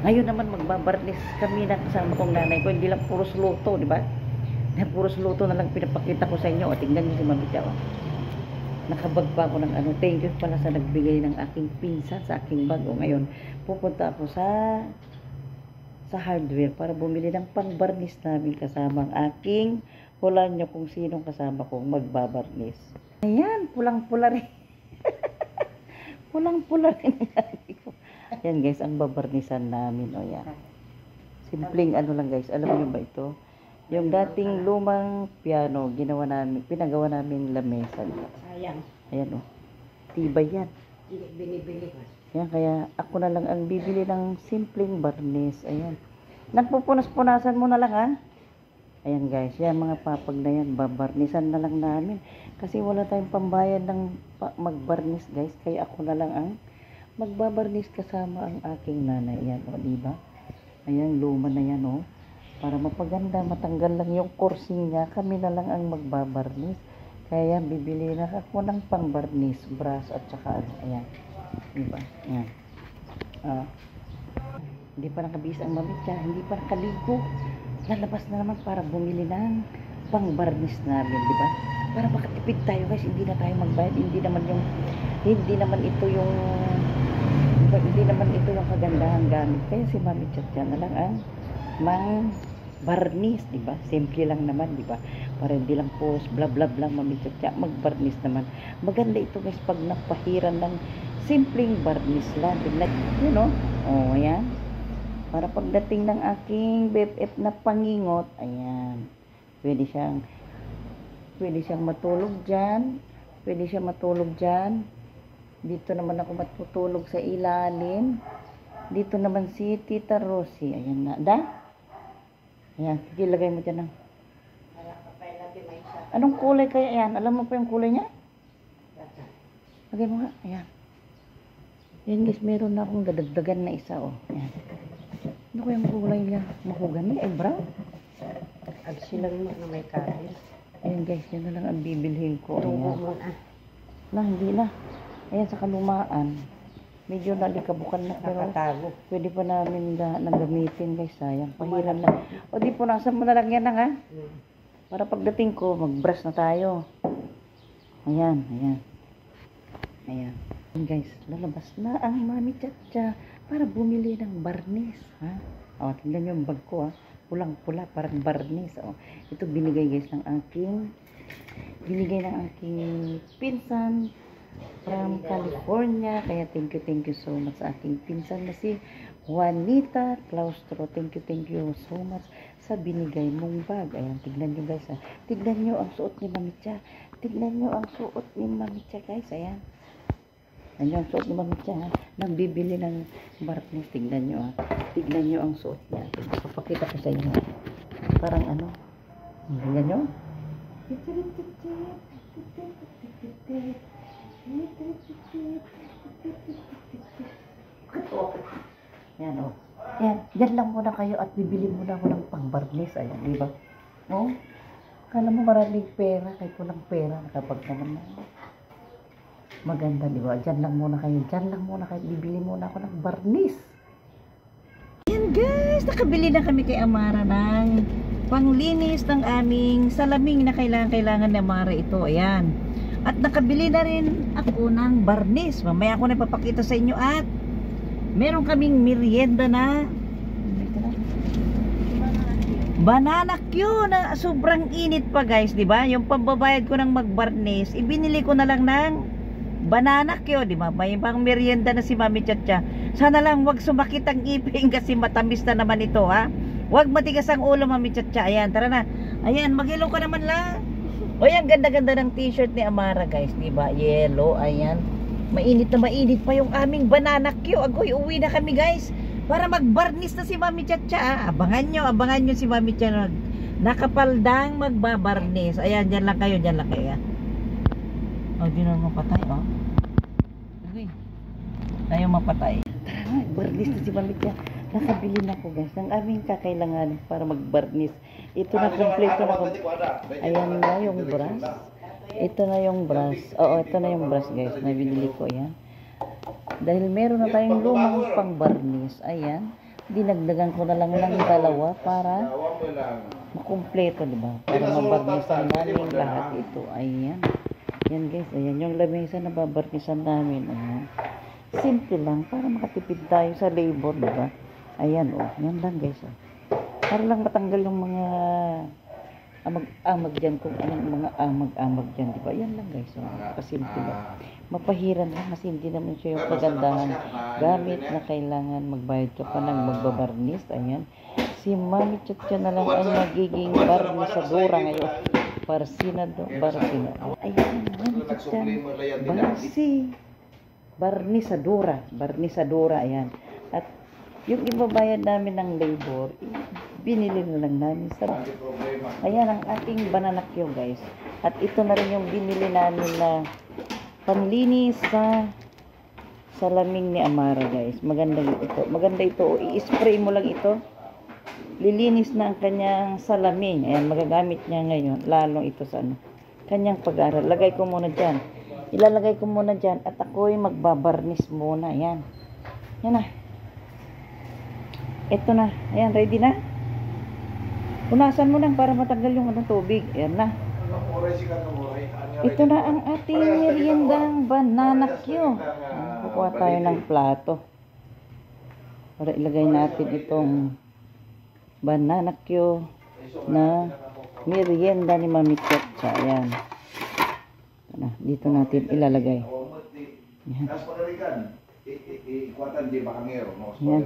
Ngayon naman magbabarnis kami na kasama kong nanay ko. Hindi lang puros luto, di ba? Na puros luto na lang pinapakita ko sa inyo. O, tingnan niyo si Mami Cha. Nakabag pa ako ng ano. Thank you pala sa nagbigay ng aking pinsan sa aking bag. O, ngayon, pupunta ako sa hardware para bumili ng pangbarnis namin kasama ang aking, hulaan nyo kung sinong kasama kong magbabarnis. Ayan, pulang-pula rin. Pulang-pula rin. Yan guys, ang babarnisan namin. O yan. Simpleng ano lang guys. Alam niyo ba ito? Yung dating lumang piano, pinagawa namin lamesa. Sayang. Ayan o. Tibay yan. Binibili ko. Yan, kaya ako na lang ang bibili ng simpleng barnis. Ayan. Nagpupunas-punasan mo na lang ha. Ayan guys, yan mga papag na yan. Babarnisan na lang namin. Kasi wala tayong pambayad ng magbarnis guys. Kaya ako na lang ang magbabarnis kasama ang aking nanay. Ayan o, diba? Ayan, luma na yan o. Para mapaganda, matanggal lang yung kursing niya. Kami na lang ang magbabarnis. Kaya bibili na ako ng pangbarnis, brush at saka ano. Ayan. Diba? Ayan. Hindi pa nakabihis ang Mami Cha. Hindi pa nakaligo. Lalabas na naman para bumili ng pangbarnis namin. Diba? Para makatipid tayo guys. Hindi na tayo magbayad. Hindi naman ito yung kagandahang gamit. Kaya si Mami Cha na lang ang barnis, di ba? Simple lang naman, di ba? Para hindi lang post, bla bla bla, Mami Cha, magbarnis naman. Maganda ito guys pag napahiran ng simpleng barnis lang. You know? Oh, ayan. Para pagdating ng aking BFF na pangingot, ayan. Pwede siyang matulog dyan. Pwede siyang matulog dyan. Dito naman ako matutulog sa ilalim. Dito naman si Tita Rosie. Ayan na. Ayan. Sige, lagay mo dyan. Anong kulay kaya yan? Alam mo pa yung kulay niya? Lagay mo nga. Ayan. Ayan guys, meron na akong dadagdagan na isa. Oh. Ayan. Ano kaya yung kulay niya? Mahogany? Ay, brown? Agsilag mo na may kalis. Ayan guys, yan na lang ang bibilhin ko. Tubo Ayan. mo na. Hindi na. Ayan, sa kalumaan. Medyo nalikabukan na pero Nakatago. pwede pa namin nagamitin guys, sayang. Pahiran na. O di po, nasa mo na lang yan ha. Para pagdating ko, mag-brush na tayo. Ayan, ayan. Ayan. Ayan guys, lalabas na ang Mami Cha para bumili ng barnis. Ha? O, tingnan nyo yung bag ko ha. Pulang-pula, parang barnis. O, ito binigay guys ng aking pinsan from California. Kaya thank you so much sa aking pinsan na si Juanita Claustro. Thank you so much sa binigay mong bag. Ayan, tignan nyo guys. Tignan nyo ang suot ni Mami Cha. Tignan nyo ang suot ni Mami Cha guys. Ayan. Ayan ang suot ni Mami Cha. Nagbibili ng barnis. Tignan nyo Tignan nyo ang suot niya. Papakita ko sa inyo. Parang ano. Tignan nyo. Yan o. Yan. Diyan lang muna kayo at bibili muna ako ng pangbarnis. Ayan, di ba? O? Kala mo maraming pera. Kahit walang pera. Kapag naman maganda, di ba? Diyan lang muna kayo. Diyan lang muna kayo. Bibili muna ako ng barnis. Yan guys. Nakabili na kami kay Amara ng panglinis ng aming salaming na kailangan ni Amara ito. Ayan. At nakabili na rin ako ng barnis. Mamaya ako na ipapakita sa inyo at meron kaming merienda na banana Q na sobrang init pa guys, di ba? Yung pambabayad ko ng magbarnis, ibinili ko na lang ng banana Q, di ba? May pang merienda na si Mami Cha. Sana lang wag sumakit ang ipin kasi matamis na naman ito, ha? Wag matigas ang ulo, Mami Cha. Ayan, tara na. Ayan, mag-ilong ka naman lang. O yan, ganda-ganda ng t-shirt ni Amara guys, diba? Yellow, ayan. Mainit na mainit pa yung aming banana Q. Agoy, uwi na kami guys. Para magbarnis na si Mami Cha. Abangan nyo si Mami Cha. Nakapaldang magbabarnis. Ayan, dyan lang kayo. O, di na mapatay, o. Agoy. Ayaw mapatay. Tara nga, barnis na si Mami Cha. Nakabili na ko guys ng aming kakailangan para magbarnis. Ito na kompleto na ko. Ayan na yung brush. Ito na yung brush. Oo, ito na yung brush guys. Nabili ko yan. Dahil meron na tayong lumang pang barnis. Ayan. dinagdagan ko na lang ng dalawa para makumpleto, di ba? Para mabarnisan namin lahat ito. Ayan. Yan guys, ayan yung lamesa na babarnisan namin. Ayan. Simple lang para makatipid tayo sa labor, di ba? Ayan, oh. Yan lang guys, oh. Para lang matanggal yung mga amag-amag dyan, kung anong mga amag-amag dyan, di ba? Yan lang guys, oh. Kasimple lang. Mapahiran lang kasi hindi naman siya yung kagandahan gamit na kailangan magbayad ka pa ng magbabarnis. Ayan. Si Mami Chacha na lang ang magiging barnisadora ngayon. Barnisadora. Ayan, Mami Chacha. Barnisadora. Ayan. At yung ibabayad namin ng labor, binili na lang namin sa... Ayan ang ating bananakyo guys. At ito na rin yung binili namin na panlinis sa salaming ni Amara guys. Maganda ito. Maganda ito. I-spray mo lang ito. Lilinis na ang kanyang salamin. Ayan, magagamit niya ngayon. Lalong ito sa ano, kanyang pag-aaral. Lagay ko muna dyan. Ilalagay ko muna dyan. At ako'y magbabarnis muna. Ayan. Yan na. Ito na. Ayan, ready na. Punasan mo lang para matanggal yung tubig. Ayan na. Ito na ang ating meriendang banana Q. Kukuha tayo ng plato para ilagay natin itong banana Q na merienda ni Mami Chacha. Ayan. Dito natin ilalagay. Ayan. Ayan.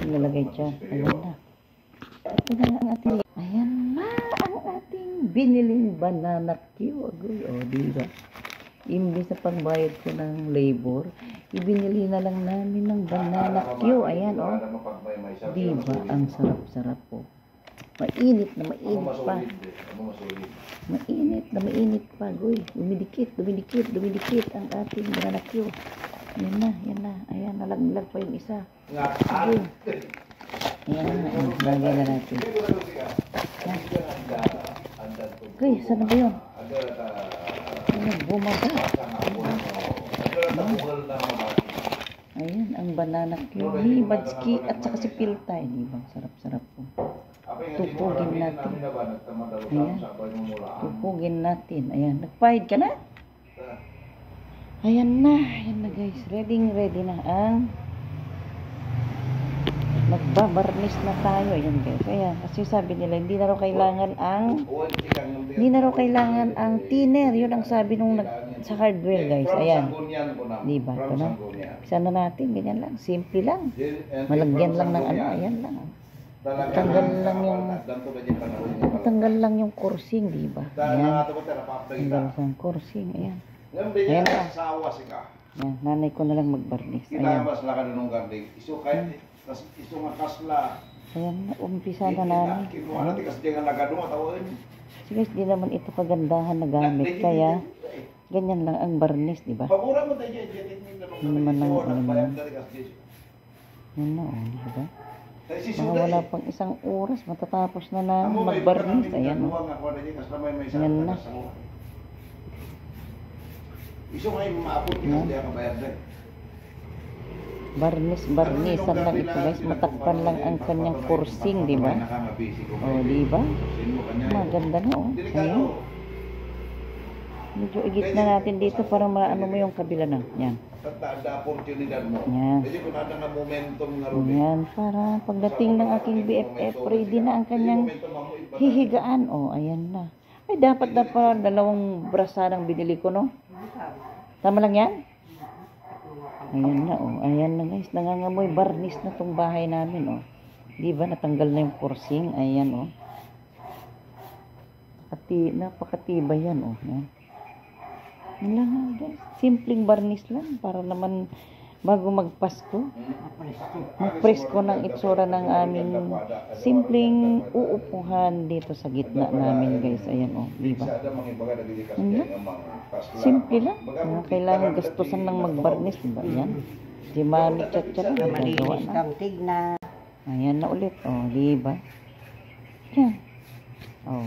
Ilalagay dyan. Ayan na. Ito na ang ating... Ayan na ang ating biniling banana Q. Agoy, o, diba? Imbis na pangbayad ko ng labor, ibinili na lang namin ng banana Q. Ayan, o. Diba? Ang sarap-sarap po. Mainit na mainit pa. Mainit pa. Agoy, dumidikit ang ating banana Q. Yan na. Ayan, nalaglag pa yung isa. Agoy. Ayan, lagay na natin. Okay, saan na ba yun? Ayan, bumaba. Ayan, ang banana Q ni Batski at saka si Piltay. Diba? Sarap-sarap po. Tupugin natin. Ayan. Tupugin natin. Ayan, nagpahid ka na? Ayan na guys. Ready na ang magbabarnis na tayo. Ayan guys. Ayan. Kasi sabi nila, hindi na raw kailangan ang thinner. Yun ang sabi nung sa hardware guys. Ayan. Diba? Ito na. Isa na natin. Ganyan lang. Simple lang. Malagyan lang ng ano. Ayan lang. Tanggal lang yung kursing. Diba? Ayan. Tanggal lang kursing. Ayan. Ayan na. Ayan. Nanay ko na lang magbarnis. Ayan. Ayan, umpisa na namin. Sige, di naman ito kagandahan na gamit. Kaya, ganyan lang ang barnis, di ba? Yan naman lang, yan na, di ba? Mga wala pang isang oras, matatapos na namin magbarnis. Ayan, yan na. Barnisan lang ito guys, matakpan lang ang kanyang kursing, di ba? O, di ba? Maganda na, oh. Ayan. Medyo igit na natin dito para maano mo yung kabila na. Yan. Yan. Yan, para pagdating ng aking BFF, ready na ang kanyang hihigaan. O, ayan na. Ay, dapat dalawang brasadang binili ko, no? Tama lang yan? Ayan na, oh. Ayan na guys. Nangangamoy barnis na tong bahay namin, oh. Diba? Natanggal na yung kursing. Ayan, oh. Napakatibay yan, oh. Ayan. Yan lang, guys. Simpleng barnis lang. Para naman bago magpasko. Magpresko ng itsura ng aming simpleng uupuhan dito sa gitna namin, guys. Ayan, oh. Diba? Ayan. Simple lang. Kailangan gastusan ng magbarnis, diba? Ayan. Si Mami Chacha lang. Nagawa na. Ayan na ulit. O, diba? Ayan. O.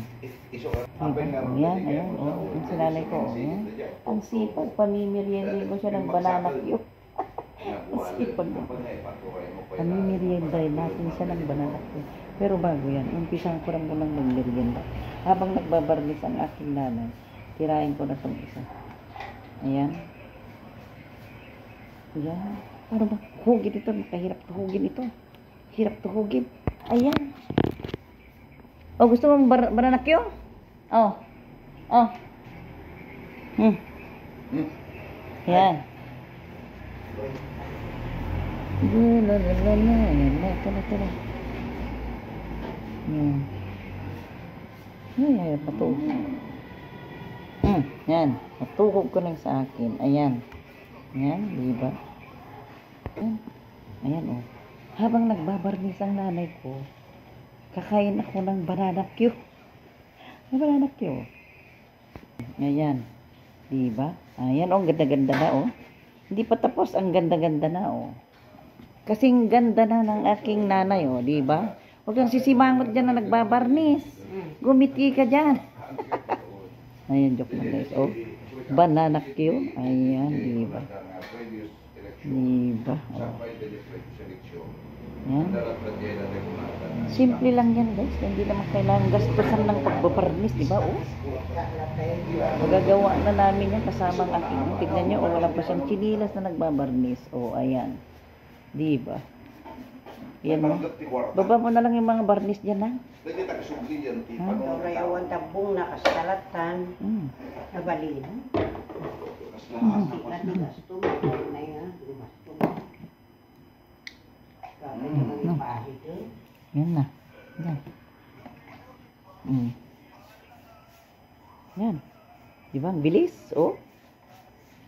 Diba? Ayan, ayan. O, yung sinanay ko. O, ayan. Ang sipag. Pamimiriendin ko siya ng banana Q. Isipan mo. Ang meriendahin natin siya ng banana cue. Pero bago yan, umpisan ko na munang mag-merienda. Habang nagbabarnis ang aking nanay, tirahin ko na itong isa. Ayan. Ayan. Paano ba? Hugin ito. Makahirap tuhugin ito. Hirap tuhugin. Ayan. Oh, gusto mo banana cue? Oh. Oh. Ayan. Ayan na. Ito na. Ay, patuhog. Yan. Patuhog ko lang sa akin. Ayan. Ayan, diba? Ayan, oh. Habang nagbabarnis ang nanay ko, kakain ako ng banana cue. Banana cue. Ayan. Diba? Ayan, oh. Ganda-ganda na, oh. Hindi pa tapos. Ang ganda-ganda na, oh. Kasing ganda na ng aking nanay, oh. Diba? Huwag kang sisimangot dyan na nagbabarnis. Gumiti ka dyan. Ayan, joke lang guys. Oh, banana cue. Ayan, diba? Diba? Oh. Ayan. Simple lang yan guys. Hindi naman kailangan gastusan ng pagbabarnis, diba? Oh. Magagawa na namin yan kasama ang aking. Tignan nyo, oh, wala pa siyang chinilas na nagbabarnis. Oh, ayan. Diba? Yan mo. Baba mo na lang yung mga barnis dyan, ha? Rayawan tabong na kastalatan. Nabalin. Gasto mo na yan. Yan na. Yan. Yan. Diba? Ang bilis, oh.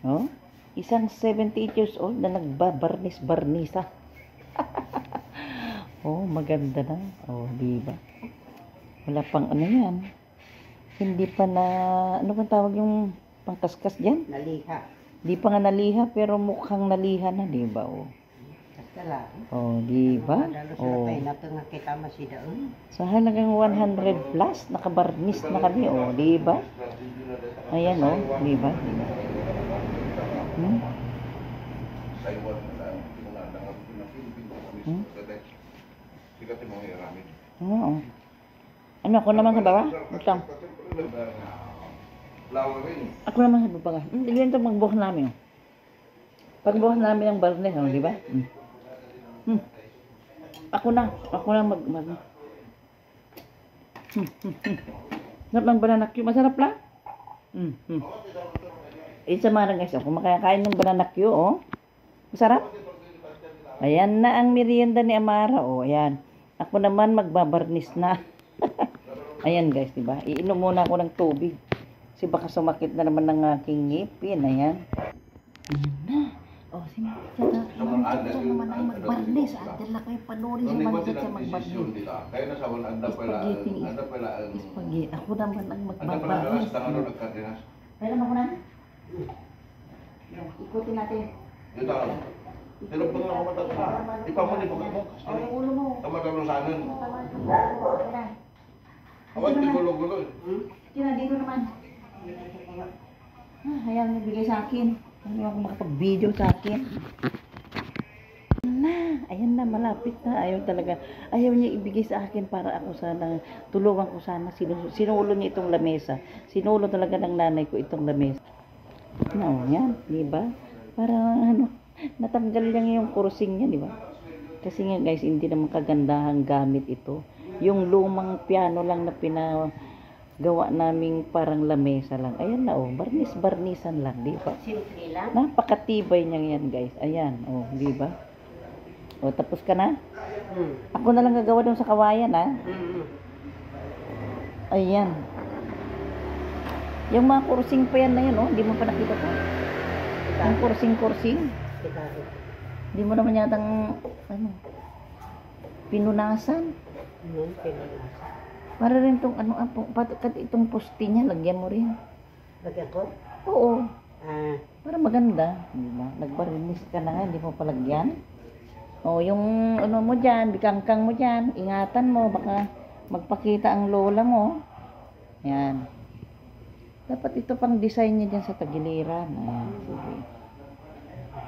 Oh. Isang 78 years old na nagbabarnis-barnisa. Oh, maganda na. Oh, diba? Wala pang ano yan. Hindi pa na, ano bang tawag yung pangkaskas dyan? Naliha. Di pa nga naliha, pero mukhang naliha na, diba? Oh, Kastala. oh diba? Oh. Kita masidaon. Sa halagang 100 plus, nakabarnis na kami, oh, diba? Ayan, oh, diba? Oo. Ano, ako naman sa baba? Ito. Ako naman sa baba. Hindi ganito magbuhos namin. Pagbuhos namin ang barnes, di ba? Ako na mag Sarap ng banana cue. Masarap lang. Isa mga guys, kung makakain ng banana cue, oh. Masarap. Ayan na ang merienda ni Amara, oh. Ayan. Ako naman magbabarnis na. Ayan guys, diba? Iinom muna ako ng tubig. Kasi baka sumakit na naman ng aking ngipin. Ayan. Ayan na. Oh, sinasara. Ito naman ang magbarnis. Adal na kayo panoorin si Manjit sa magbarnis. Spaghetti. Ako naman ang magbarnis. Pwede mo ko na? Ikutin natin. Pero pag ako matata, ipamuli ko mo. Ang ulo mo. Tamatalosanan. Awan, tigulo-gulo eh. Kina, dito naman. Ayaw niya bigay sa akin. Ayaw ako makapag-video sa akin. Ayan na, malapit na. Ayaw talaga. Ayaw niya ibigay sa akin para ako sana, tulungan ko sana. Sinulo niya itong lamesa. Sinulo talaga ng nanay ko itong lamesa. No, yan. Diba? Para ano, natanggal lang yung kursing niya, di ba? Kasi nga guys, hindi naman kagandahang gamit ito. Yung lumang piano lang na pinagawa naming parang lamesa lang. Ayan na, oh, barnis-barnisan lang, di ba? Simple lang. Napakatibay niya yan guys. Ayan, oh, di ba? O, tapos ka na? Ako na lang gagawa doon sa kawayan, ha? Ayan. Yung mga kursing pa yan na yan, oh, hindi mo pa nakita pa. Yung kursing-kursing. Hindi mo naman yatang, ano, pinunasan. Para rin itong, ano, itong poste niya, lagyan mo rin. Lagyan ko? Oo. Para maganda. Diba? Nagbarnis ka na nga, hindi mo palagyan. O, yung, ano mo dyan, bikangkang mo dyan, ingatan mo, baka magpakita ang lola mo. Yan. Dapat ito pang design niya dyan sa tagiliran. Ayan, sige.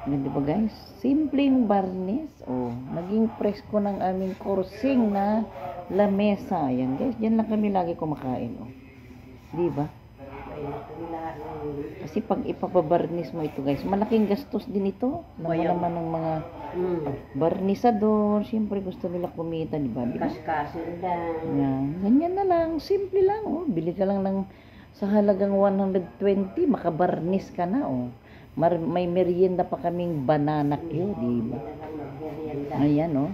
Yan, di ba guys? Simpleng barnis. Oh, naging presko ng aming kursing na lamesa. Ayan guys, diyan lang kami lagi kumakain. Oh. Di ba? Kasi pag ipapabarnis mo ito guys, malaking gastos din ito. Naman ng mga barnisador. Siyempre gusto nila kumita, di ba? Kaskasin lang. Yan. Ganyan na lang. Simple lang. Oh. Bili ka lang ng sa halagang 120, makabarnis ka na. Oh. May merienda pa kaming banana cue, di ba? Ayan, oh.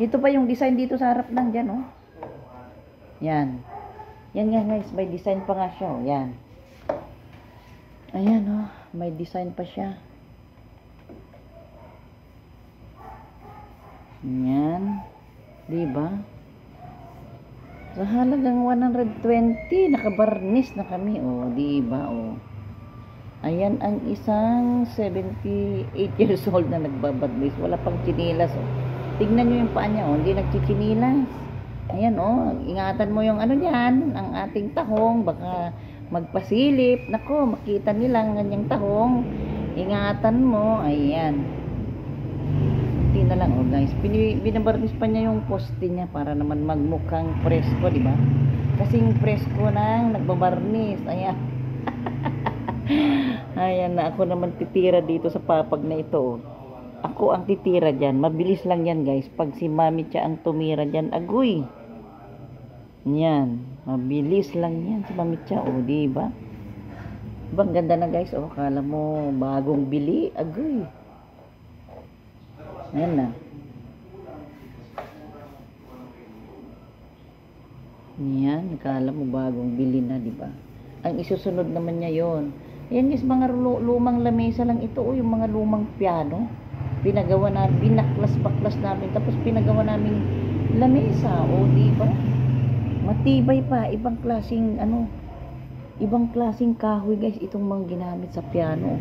Ito pa yung design dito sa harap ng dyan, oh. Yan. Yan nga guys, may design pa nga siya, oh. Yan. Ayan, oh. May design pa siya. Yan. Di ba? Sa halagang 120, nakabarnis na kami, oh, di ba, oh. Ayan ang isang 78 years old na nagbabarnis, wala pang chinilas, oh. Tignan nyo yung paa niya, oh, hindi nagchichinilas. Ayan, oh, ingatan mo yung ano diyan, ang ating tahong, baka magpasilip. Nako, makita nila ang ganyang tahong. Ingatan mo, ayan. Na lang, oh guys, binabarnis pa niya yung poste niya para naman magmukhang presko, di ba? Kasing presko nang nagbabarnis. Ayan. Ayan na, ako naman titira dito sa papag na ito. Ako ang titira dyan. Mabilis lang yan guys. Pag si Mami Cha ang tumira dyan, agoy. Yan. Mabilis lang yan si Mami Cha, oh, di ba? Bang ganda na guys, oh, kala mo bagong bili, agoy. Ayan na. Yan, kala mo bagong bili na, di ba? Ang isusunod naman niya yon. Ayan guys, mga lumang lamesa lang ito, o yung mga lumang piano. Pinagawa na, binaklas-baklas namin, tapos pinagawa namin lamesa, o di ba? Matibay pa, ibang klaseng ibang klaseng kahoy guys, itong mga ginamit sa piano.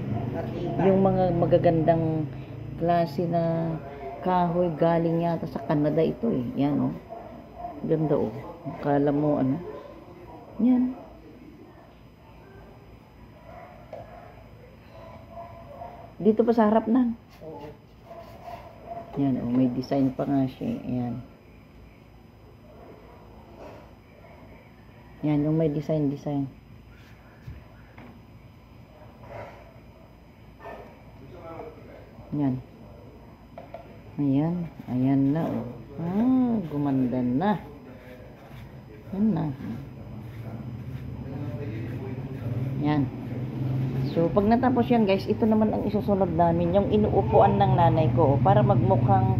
Yung mga magagandang klase na kahoy galing yata sa Canada ito, eh. Yan, oh. Ganda, oh. Kala mo yan. Dito pa sa harap na. Yan, oh, may design pa nga siya. Ayan. Yan, yung may design. Yan. Ayan na, oh. Gumanda na. Yan na. Yan. So, pag natapos yan, guys, ito naman ang isusunod namin, yung inuupuan ng nanay ko, oh, para magmukhang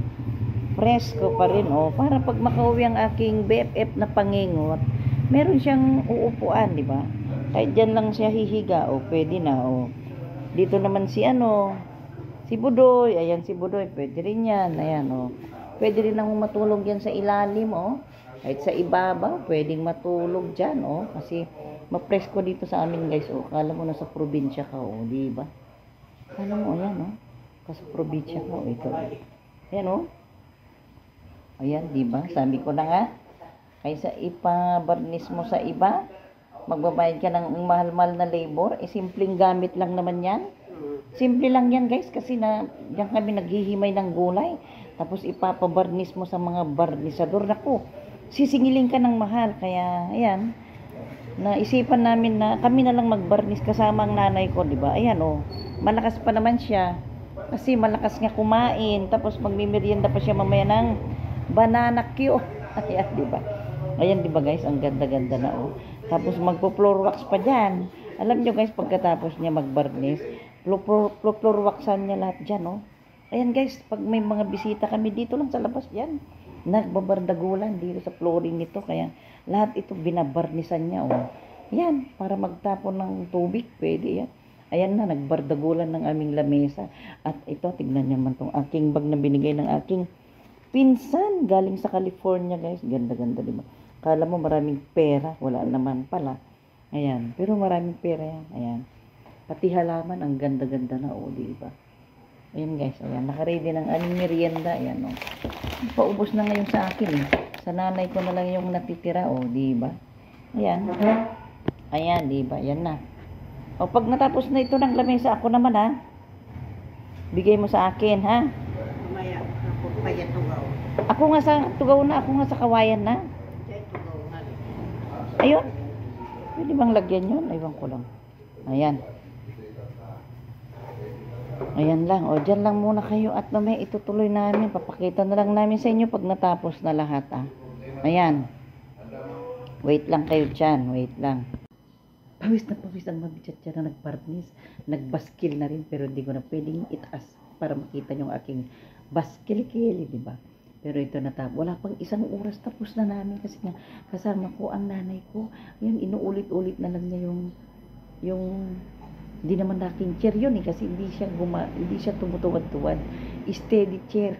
presko pa rin, oh. Para pag makauwi ang aking BFF na pangingot, meron siyang uupuan, di ba? Kahit dyan lang siya hihiga, oh, pwede na, oh. Dito naman si si Budoy, ayan si Budoy, pwede rin yan, ayan, oh. Pwede rin nang matulog yan sa ilalim, oh. Kahit sa ibabaw, pwedeng matulog dyan, oh. Kasi, mapresko dito sa amin, guys, oh. Kala mo nasa probinsya ka, oh, di ba? Kala mo, ayan, oh. Kasi probinsya ka, oh, ito. Ayan, oh. Ayan, di ba? Sabi ko na nga, kaysa ipabarnis mo sa iba, magbabayad ka ng mahal-mahal na labor, simpleng gamit lang naman yan. Simple lang yan guys, kasi diyan kami naghihimay ng gulay. Tapos ipapabarnis mo sa mga barnisador. Naku, sisingilin ka ng mahal. Kaya, ayan, naisipan namin na kami na lang magbarnis kasama ang nanay ko, di ba? Ayan, oh, malakas pa naman siya. Kasi malakas nga kumain. Tapos magmimerienda pa siya mamaya ng banana cue. Ayan, di ba? Ayan, di ba guys, ang ganda-ganda na, oh. Tapos magpo-floor wax pa dyan. Alam nyo guys, pagkatapos niya magbarnis, floor waxan niya lahat dyan, oh. Ayan guys, pag may mga bisita kami dito lang sa labas dyan, nagbabardagulan dito sa flooring nito. Kaya lahat ito binabarnisan niya, oh. Ayan, para magtapon ng tubig, pwede yan. Ayan na, nagbardagulan ng aming lamesa. At ito, tignan niyo man tong aking bag na binigay ng aking pinsan. Galing sa California guys. Ganda-ganda, diba? Kala mo maraming pera. Wala naman pala. Ayan, pero maraming pera yan. Ayan. Pati halaman, ang ganda-ganda na, oh, diba? Ayan guys, ayan, nakaready ng aming merienda. Ayan, oh. Paubos na ngayon sa akin, eh. Sa nanay ko na lang yung natitira, oh, diba? Ayan. Ayan, diba? Ayan na. O pag natapos na ito ng lamesa, ako naman ha. Bigay mo sa akin ha. Mamaya, ako kaya tugaw. Ako nga sa tugaw na, ako nga sa kawayan na. Kaya tugaw nga. Ayun. Pwede bang lagyan yun? Aywan ko lang. Ayan. Ayan lang. O, dyan lang muna kayo at mamaya itutuloy namin. Papakita na lang namin sa inyo pag natapos na lahat ah. Ayan. Wait lang kayo dyan. Wait lang. Pawis ang mabichat na nagpartnis. Nagbaskil na rin pero hindi ko na pwedeng itaas para makita yung aking baskil-kili, di ba? Pero ito na tapos. Wala pang isang oras tapos na namin kasi nga kasama ko ang nanay ko. Ayun, inuulit-ulit na lang niya yung hindi naman laking chair yun eh kasi hindi siya tumutuwad-tuwad. Steady chair.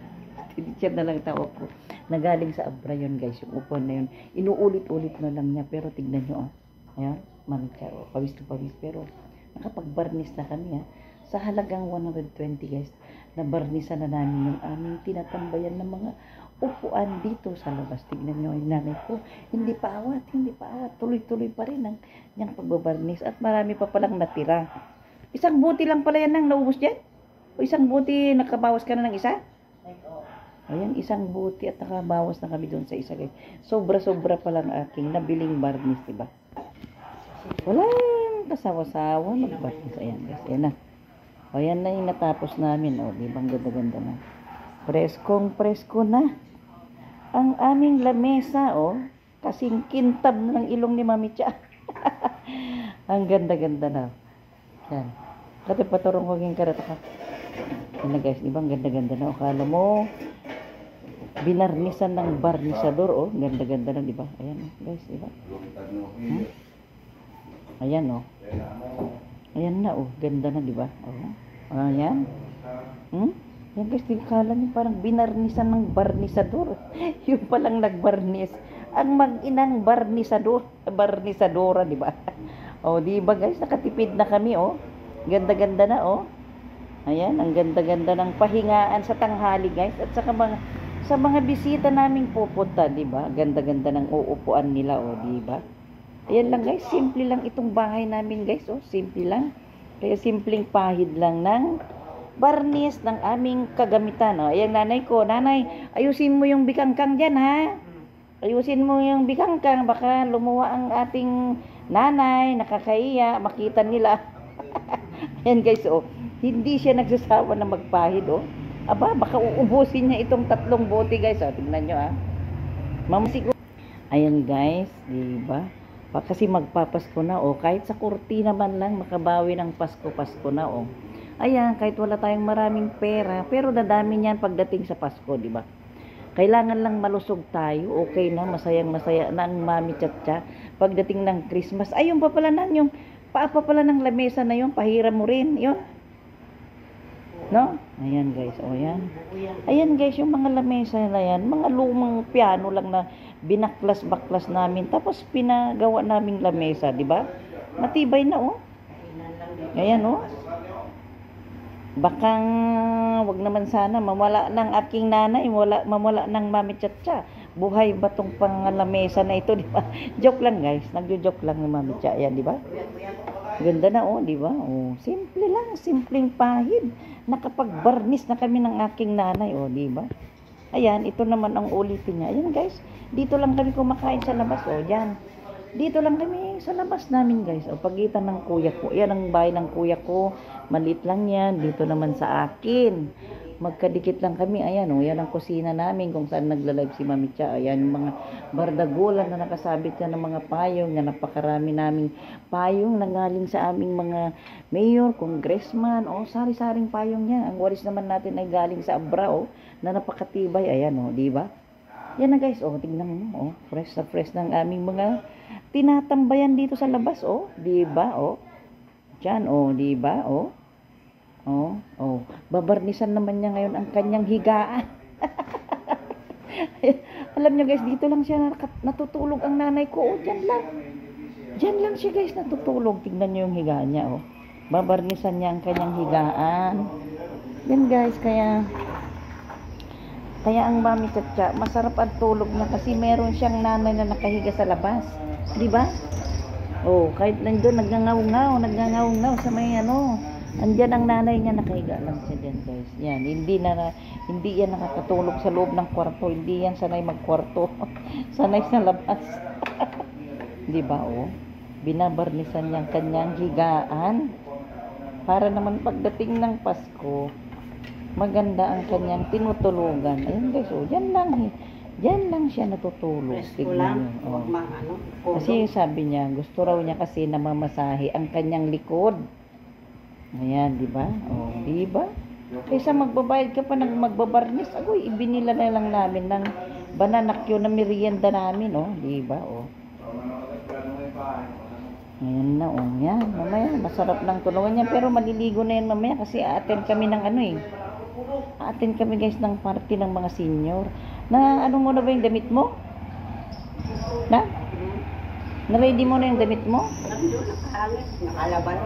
Steady chair na lang tawag ko. Nagaling sa Abra yun guys, yung upuan na yun. Inuulit-ulit na lang niya pero tignan nyo oh. Ayan, mamika oh, pawis na pawis pero nakapag-barnis na kami ha. Sa halagang 120 guys, nabarnisan na namin yung aming tinatambayan ng mga upuan dito sa labas. Tignan nyo yung nanay ko. Hindi pa awat. Tuloy-tuloy pa rin ang niyang pagbabarnis. At marami pa palang natira. Isang buti lang pala yan nang naubos dyan? O isang buti nakabawas ka na ng isa? Ayan, isang buti at nakabawas na kami doon sa isa guys. Sobra-sobra pa lang aking nabiling barnis, diba? Walang kasawa-sawa magbarnis. Ayan guys, ayan na. O yan na yung natapos namin. O, di bang ganda-ganda na. Presko na. Ang aming lamesa, o. Kasing kintab na ng ilong ni Mami Cha. Ang ganda-ganda na. Yan. Kati paturong koging karata ka. Yan na guys, di bang ganda-ganda na. O, kala mo, binarnisan ng barnisador, o. Ganda-ganda na, di ba? Ayan, guys, di ba? Ayan, o. Ayan na, oh. Ganda na, di ba? Oh. Ayan. Yan guys, kala niyo parang binarnisan ng barnisador. Yung palang nagbarnis. Ang mag-inang barnisadora, di ba? Oh, di ba guys? Nakatipid na kami, oh. Ganda-ganda na, oh. Ayan, ang ganda-ganda ng pahingaan sa tanghali, guys. At sa mga bisita naming pupunta, di ba? Ganda-ganda ng uupuan nila, oh, di ba? Ayan lang guys, simple lang itong bahay namin guys, oh, simple lang. Kaya simpleng pahid lang ng barnis ng aming kagamitan. Oh, ayan nanay ko, nanay, ayusin mo yung bikangkang dyan ha. Ayusin mo yung bikangkang, baka lumuwa ang ating nanay, nakakaiya, makita nila. Ayan guys, oh, hindi siya nagsasawa na magpahid, oh. Aba, baka uubusin niya itong 3 bote guys, oh, tingnan nyo ha. Mamasig. Ayan guys, diba? Kasi magpapasko na o kahit sa kurtina man lang makabawi ng Pasko na o. Ayan, kahit wala tayong maraming pera, pero dadami niyan pagdating sa Pasko, di ba? Kailangan lang malusog tayo, okay na, masayang-masaya na ang Mami Chacha. Pagdating ng Christmas, ayun pa pala nan, yung paapa pala ng lamesa na yun, pahiram mo rin, yun. No? Ayan guys, o yan. Ayan guys, yung mga lamesa na yan, mga lumang piano lang na binaklas-baklas namin, tapos pinagawa naming lamesa, di ba? Matibay na, oh. Ayan, oh. Bakang, wag naman sana, mawala ng aking nanay, mawala ng Mami Chacha. Buhay ba tong panglamesa na ito, di ba? Joke lang guys, nagjo-joke lang ni Mami Chacha, ayan, di ba? Ganda na, oh, di ba? Oh, simple lang, simpleng pahid. Nakapag-barnis na kami ng aking nanay, oh, di ba? Ayan, ito naman ang ulitin niya. Ayan guys, dito lang kami kumakain sa labas, oh, diyan. Dito lang kami sa labas namin guys, oh, pagitan ng kuya ko. Ayan ang bahay ng kuya ko, maliit lang yan. Dito naman sa akin, magkadikit lang kami. Ayan, oh, yan ang kusina namin kung saan nagla-live si Mami Cha. Ayan yung mga bardagulan na nakasabit yan ng mga payong, na napakarami naming payong na galing sa aming mga mayor, congressman, oh, sari-saring payong yan. Ang walis naman natin ay galing sa Abra, oh, na napakatibay. Ayan, oh, di ba? Yan na guys, oh, tingnan mo, oh, fresh na fresh ng aming mga tinatambayan dito sa labas, oh, di ba, oh. Diyan, oh, di ba, oh. Oh, oh, babarnisan naman niya ngayon ang kanyang higaan. Alam niyo guys, dito lang siya natutulog ang nanay ko, oh, diyan lang. Diyan lang siya guys natutulog. Tingnan niyo yung higaan niya, oh. Babarnisan niya ang kanyang higaan. Yan guys, kaya ang Mami Chacha, masarap ang tulog niya kasi meron siyang nanay na nakahiga sa labas. Di ba? Oh, kahit nandun, nagngangaw sa may ano. Andyan ang nanay niya, nakahiga lang siya dyan, guys. Yan, hindi yan nakakatulog sa loob ng kwarto. Hindi yan sanay magkwarto. Sanay sa labas. Di ba, oh? Binabarnisan niyang kanyang higaan. Para naman pagdating ng Pasko, maganda ang kanyang tinutulugan. Ayun, guys, oh, yan lang siya natutulog. Presko lang. Tignan niyo, oh. Huwag mang ano. Kasi sabi niya, gusto raw niya kasi namamasahe ang kanyang likod. Ayan, di ba? Oh, di ba? Kaysa magbabayad ka pa ng magbabarnis, agoy, ibinila na lang namin ng banana Q na merienda namin, oh, di ba? Oh. Ayan na, oh, yan. Mamaya, masarap ng tulungan yan. Pero maliligo na yan mamaya kasi attend kami ng ano eh. Attend kami guys ng party ng mga senior. Na, ano mo na ba yung damit mo? Na? Na-ready mo na yung damit mo? Nandun, nakahangit. Nakalaban.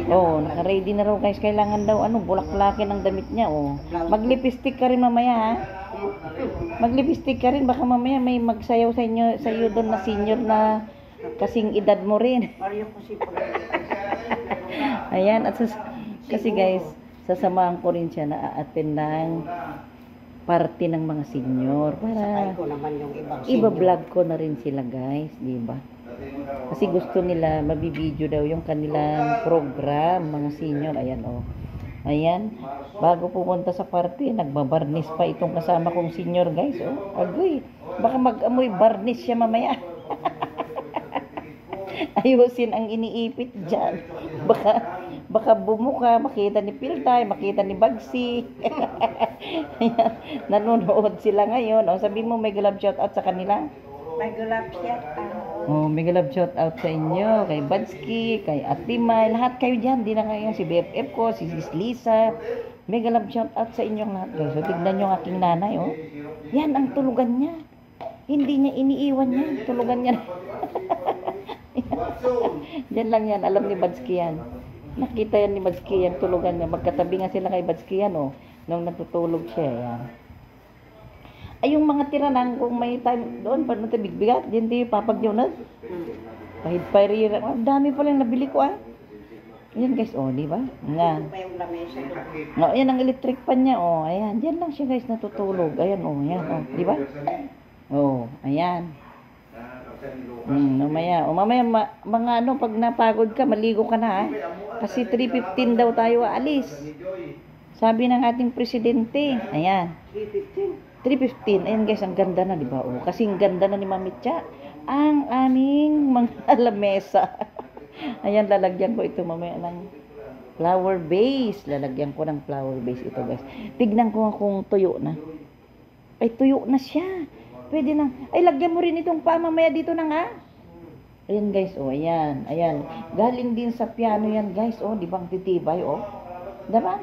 Oo, naka-ready na raw guys. Kailangan daw, bulaklakin ang damit niya, oh. Mag-lipstick ka rin mamaya, ha? Mag-lipstick ka rin. Baka mamaya may magsayaw sa iyo doon na senior na kasing edad mo rin. Mario ko si Ayan, at kasi guys, sasamahan ko rin siya na attend ng party ng mga senior. Sakay Para ko naman yung ibang iba-vlog ko na rin sila guys, di ba? Kasi gusto nila, mabibideo daw yung kanilang program, mga senior. Ayan, oh. Ayan, bago pupunta sa party, nagbabarnis pa itong kasama kong senior, guys, oh. Agoy, baka mag-amoy barnis siya mamaya. Ayusin ang iniipit dyan. Baka bumuka, makita ni Piltay, makita ni Bagsi. Ayan, nanonood sila ngayon. O, sabi mo, may love shout out sa kanila. May gulap siya. Oh, mega love shout out sa inyo, kay Badsky, kay Ate May, lahat kayo diyan, di na kayo si BFF ko, si Sis Lisa. Mega love shout out sa inyo lahat, guys. So tignan niyo ang aking nanay, oh. Yan ang tulugan niya. Hindi niya iniiwan yan, tulugan niya. Diyan lang yan, alam ni Badsky yan. Nakita yan ni Badsky yan, tulugan niya. Magkatabi nga sila kay Badsky yan, oh. Nung natutulog siya, yan. Ay, yung mga tira nang kung may time doon, paano ito bigbigat, din di papagyonas. Pahid pa rin, ang dami pa lang nabili ko, ah. Yan guys, oh, di ba? Yan. Pa yung lamesa doon. No, yan ang electric pan niya, oh. Ayan, diyan lang siya guys natutulog. Ayan, oh, yan, oh, di ba? Oh, ayan. Mamaya, mga ano, pag napagod ka, maligo ka na, ah. Kasi 3:15 daw tayo aalis. Sabi ng ating presidente. Ayan. 3:15. Ayan guys, ang ganda na, di ba? Oh, kasi ang ganda na ni Mami Cha. Ang aming mga lamesa. Ayan, lalagyan ko ito mamaya ng flower base. Lalagyan ko ng flower base ito, guys. Tignan ko kung tuyo na. Ay, tuyo na siya. Pwede na. Ay, lagyan mo rin itong pa mamaya dito na nga. Ayan, guys. Oh, ayan. Ayan. Galing din sa piano yan, guys. Oh, di ba ang titibay, oh. Diba?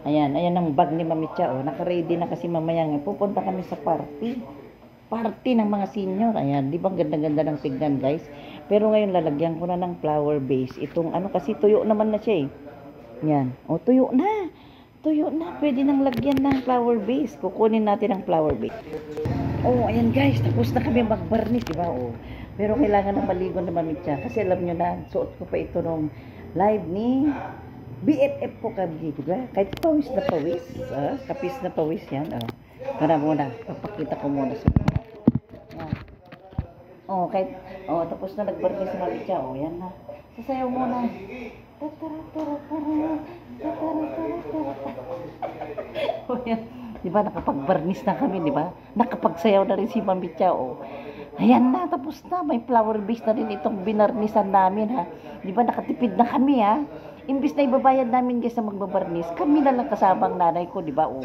Ayan, ayan ang bag ni Mami Cha, oh. Naka-ready na kasi mamaya nga. Pupunta kami sa party. Party ng mga senior. Ayan, di ba ganda-ganda ng tignan, guys? Pero ngayon lalagyan ko na ng flower base. Itong ano kasi tuyo naman na siya, eh. Yan. Oh, tuyo na. Tuyo na. Pwede nang lagyan ng flower base. Kukunin natin ang flower base. Oh, ayan guys. Tapos na kami magbarnis, di ba? Oh. Pero kailangan ng maligo na Mami Cha. Kasi alam nyo na, suot ko pa ito nung live ni BFF po kami, di ba? Kahit pawis na pawis, kapis na pawis yan, para muna, papakita ko muna sa mga. Oh, kahit, tapos na nagbarnis si Mami Cha, yan na. Sasayaw muna. Oh, yan. Di ba, nakapagbarnis na kami, di ba? Nakapagsayaw na rin si Mami Cha, oh. Ayan na, tapos na. May flower base na rin itong binarnisan namin, ha. Di ba, nakatipid na kami, ha. Imbis na ibabayad namin guys sa magbabarnis, kami na lang kasama ang nanay ko, di ba? Oh.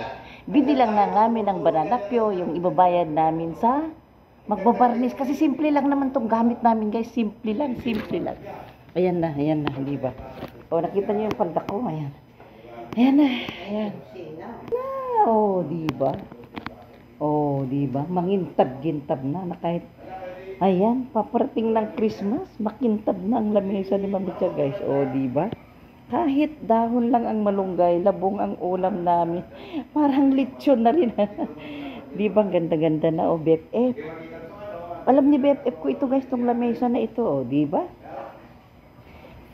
Binilang na namin ang banana Q, yung ibabayad namin sa magbabarnis. Kasi simple lang naman tong gamit namin guys, simple lang. Ayan na, di ba? Oh, nakita niyo yung palda ko, ayan. Ayan na, ayan. Oh, di ba? Oh, di ba? Mangintab-gintab na kahit ayan, paparating ng Christmas, makintab na ang lamesa ni Mami Cha, guys. Oh, di ba? Kahit dahon lang ang malunggay, labong ang ulam namin. Parang lechon na rin. Di ba? Ganda-ganda na, oh, BFF. Alam ni BFF ko ito guys, tong lamesa na ito, oh, di ba?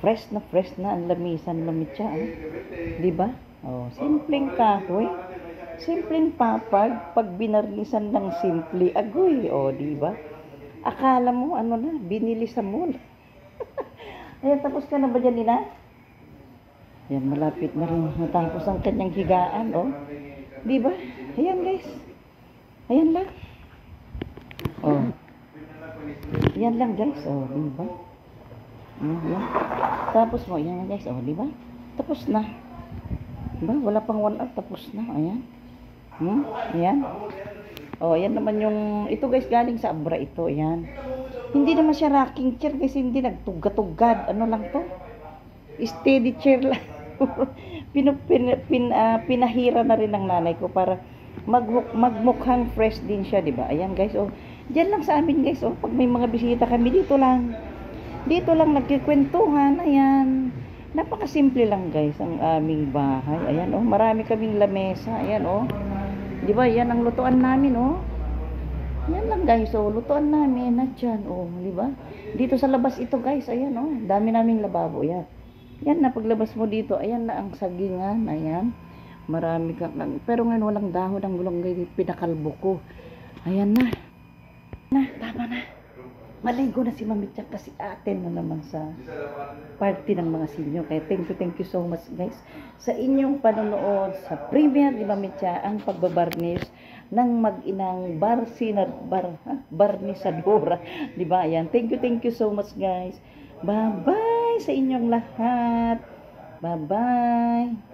Fresh na ang lamesa ng Mamitsa, di ba? Oh, simpleng kahoy. Simpleng papag, pag binarnisan ng simple, agoy, oh, di ba? Akala mo, ano na, binili sa mall. Ayan, tapos ka na ba dyan, Nina? Yan, malapit na rin matapos ang kanyang higaan, oh. Di ba? Ayan, guys. Ayan lang. Oh. Yan lang, guys, oh, di ba? Yan. Tapos mo, yan, guys, oh, di ba? Tapos na. Diba? Wala pang 1 hour, tapos na. Ayan. Ayan. Oh, ayan naman yung, ito guys, galing sa Abra ito, ayan. Hindi naman siya rocking chair kasi hindi nagtugad-tugad. Ano lang to? Steady chair lang. Pinahira na rin ng nanay ko para magmukhang fresh din siya, di ba? Ayan guys, oh. Diyan lang sa amin guys, oh. Pag may mga bisita kami, dito lang nagkikwentuhan, ayan. Napakasimple lang guys ang aming bahay. Ayan, oh. Marami kaming lamesa. Ayan, oh. Di ba? Yan ang lutuan namin, oh. Yan lang guys, oh. Lutuan namin na dyan, oh. Di ba? Dito sa labas ito guys, ayan, oh. Dami naming lababo, yan. Yan na, paglabas mo dito, ayan na ang sagingan, ayan. Marami ka, pero ngayon walang dahon ng gulunggay, pinakalbo ko. Ayan na. Tama na. Maligo na si Mamitsa kasi atin na naman sa party ng mga senior. Kaya thank you so much guys sa inyong panonood sa premiere ni Mamitsa, ang pagbabarnish ng mag-inang barnisadora. Diba? Ayan. Thank you so much guys. Bye-bye sa inyong lahat. Bye-bye.